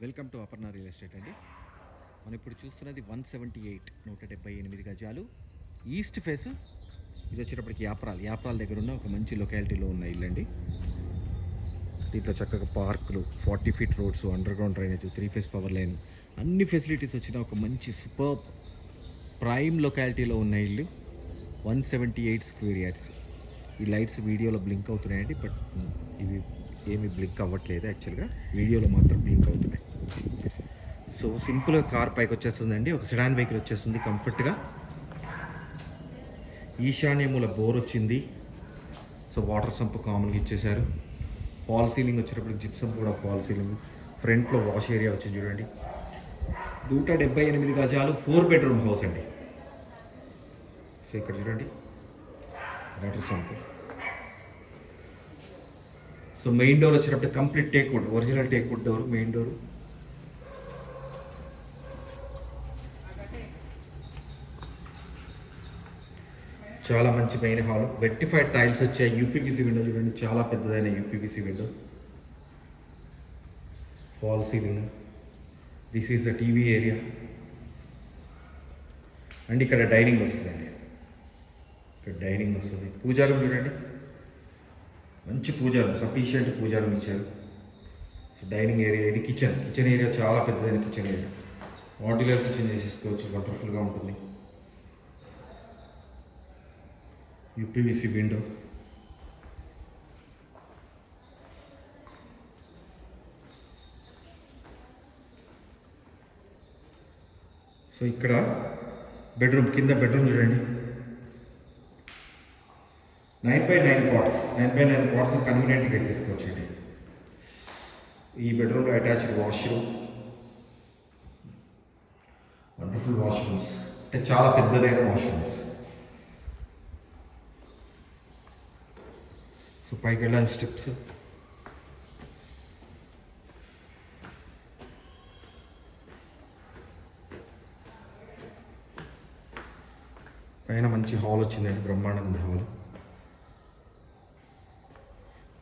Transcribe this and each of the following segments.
Welcome to Aparna real estate అండి. మనం ఇప్పుడు చూస్తున్నది 178 గజాలు ఈస్ట్ ఫేస్. ఇది వచ్చేటప్పటికి యాప్రాల్ దగ్గర ఉన్న ఒక మంచి లొకాలిటీలో ఉన్న ఇల్లు అండి. దీంట్లో చక్కగా పార్కులు, 40 feet roads, under ground drainage, 3 phase power line, అన్ని ఫెసిలిటీస్ వచ్చిన ఒక మంచి సూపర్ ప్రైమ్ లొకాలిటీలో ఉన్న ఇల్లు. 178 స్క్వేర్ యార్డ్స్. ఈ లైట్స్ వీడియోలో బ్లింక్ అవుతున్నాయండి, బట్ ఇవి ఏమి బ్లింక్ అవ్వట్లేదు. యాక్చువల్గా వీడియోలో మాత్రం బ్లింక్ అవుతున్నాయి. సో సింపుల్గా కార్ పైకి వచ్చేస్తుందండి. ఒక సెడాన్ వెహికల్ వచ్చేస్తుంది కంఫర్ట్గా. ఈశాన్యమూల బోర్ వచ్చింది. సో వాటర్ సంప్ కామన్గా ఇచ్చేశారు. ఫాల్ సీలింగ్ వచ్చేటప్పుడు జిప్సమ్ కూడా ఫాల్ సీలింగ్. ఫ్రంట్లో వాష్ ఏరియా వచ్చింది చూడండి. 178 గజాలు 4 బెడ్రూమ్ హౌస్ అండి. సో ఇక్కడ చూడండి water sump. So main door వచ్చేటప్పుడు complete teak wood, original teak wood door main door. చాలా మంచి మెయిన్ హాల్. వెట్టిఫైడ్ టైల్స్ వచ్చాయి. యూపీవీసీ విండో చూడండి, చాలా పెద్దదైన UPVC window. False ceiling. This is the TV area and ఇక్కడ డైనింగ్ వస్తుందండి. ఇక్కడ డైనింగ్ వస్తుంది. పూజా రూమ్ చూడండి, మంచి puja room, sufficient puja room ఇచ్చారు. Dining area. ఇది కిచెన్ ఏరియా, చాలా పెద్దదైన కిచెన్ ఏరియా. మాడ్యులర్ కిచెన్ చేసేసుకోవచ్చు, వండర్ఫుల్గా ఉంటుంది. UPVC window. సో ఇక్కడ బెడ్రూమ్, కింద బెడ్రూమ్ చూడండి. 9x9 cots. 9x9 కాట్స్ కన్వీనియంట్గా వేసేసుకోవచ్చు అండి. ఈ బెడ్రూమ్లో అటాచ్డ్ వాష్రూమ్, వండర్ఫుల్ వాష్రూమ్స్, అంటే చాలా పెద్దదైన వాష్రూమ్స్. సో పైకి వెళ్ళడానికి స్టెప్స్. పైన మంచి హాల్ వచ్చిందండి, బ్రహ్మాండంగా హాల్.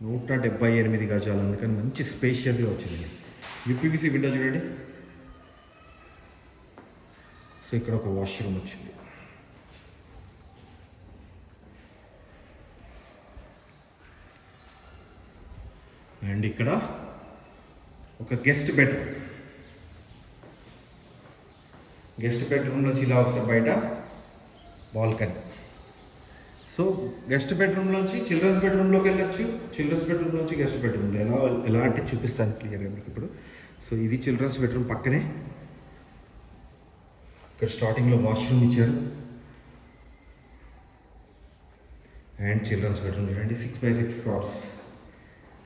178 గజాలు, అందుకని మంచి స్పేషియస్గా వచ్చిందండి. యూపీవీసీ విండో చూడండి. సో ఇక్కడ ఒక వాష్రూమ్ వచ్చింది. అండ్ ఇక్కడ ఒక గెస్ట్ బెడ్రూమ్ నుంచి ఇలా వస్తే బయట బాల్కనీ. సో గెస్ట్ బెడ్రూమ్ నుంచి చిల్డ్రన్స్ బెడ్రూమ్లోకి వెళ్ళొచ్చు. చిల్డ్రన్స్ బెడ్రూమ్ నుంచి గెస్ట్ బెడ్రూమ్లో ఎలా అంటే చూపిస్తాను క్లియర్గా మీకు ఇప్పుడు. సో ఇది చిల్డ్రన్స్ బెడ్రూమ్ పక్కనే. ఇక్కడ స్టార్టింగ్లో వాష్రూమ్ ఇచ్చారు. అండ్ చిల్డ్రన్స్ బెడ్రూమ్ చూడండి, 6x6 కాట్స్.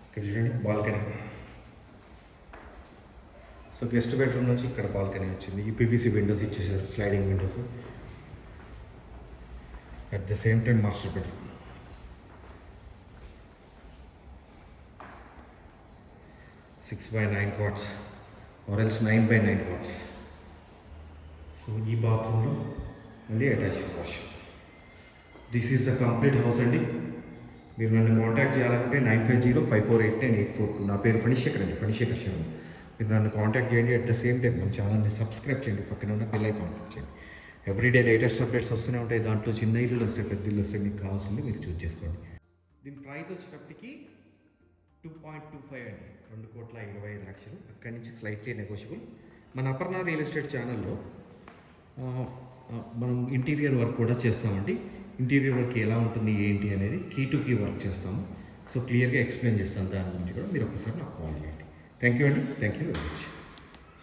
ఇక్కడ చూడండి బాల్కనీ. సో గెస్ట్ బెడ్రూమ్ నుంచి ఇక్కడ బాల్కనీ వచ్చింది. యూపీవీసీ విండోస్ ఇచ్చేసారు, sliding windows. At the same time master bedroom. Six by 9 cots or else 9x9 cots. So ఈ బాత్రూంలో మళ్ళీ attached washroom. This is the complete house అండి. మీరు నన్ను కాంటాక్ట్ చేయాలంటే 9505489842. నా పేరు ఫణిశేఖర్ అండి, ఫణిశేఖర్ శర్మ. మీరు నన్ను కాంటాక్ట్ చేయండి. అట్ ద సేమ్ టైం మన ఛానల్ని సబ్స్క్రైబ్ చేయండి, పక్కన ఉన్న బెల్ ఐకాన్ క్లిక్ చేయండి. ఎవ్రీడే లేటెస్ట్ అప్డేట్స్ వస్తూనే ఉంటాయి. దాంట్లో చిన్న ఇల్లులు వస్తాయి, పెద్ద ఇల్లు వస్తాయి. మీకు కావాల్సింది మీరు చూస్ చేసుకోండి. దీని ప్రైస్ వచ్చేటప్పటికి 2.25 అండి, 2,25,00,000. అక్కడి నుంచి స్లైట్లీ నెగోషియబుల్. మన అపర్ణ రియల్ ఎస్టేట్ ఛానల్లో మనం ఇంటీరియర్ వర్క్ కూడా చేస్తామండి. ఇంటీరియర్ వర్క్ ఎలా ఉంటుంది ఏంటి అనేది కీ టు కీ వర్క్ చేస్తాము. సో క్లియర్గా ఎక్స్ప్లెయిన్ చేస్తాను. దాని గురించి కూడా మీరు ఒకసారి నాకు కాల్ చేయండి. థ్యాంక్ యూ అండి. Thank you very much.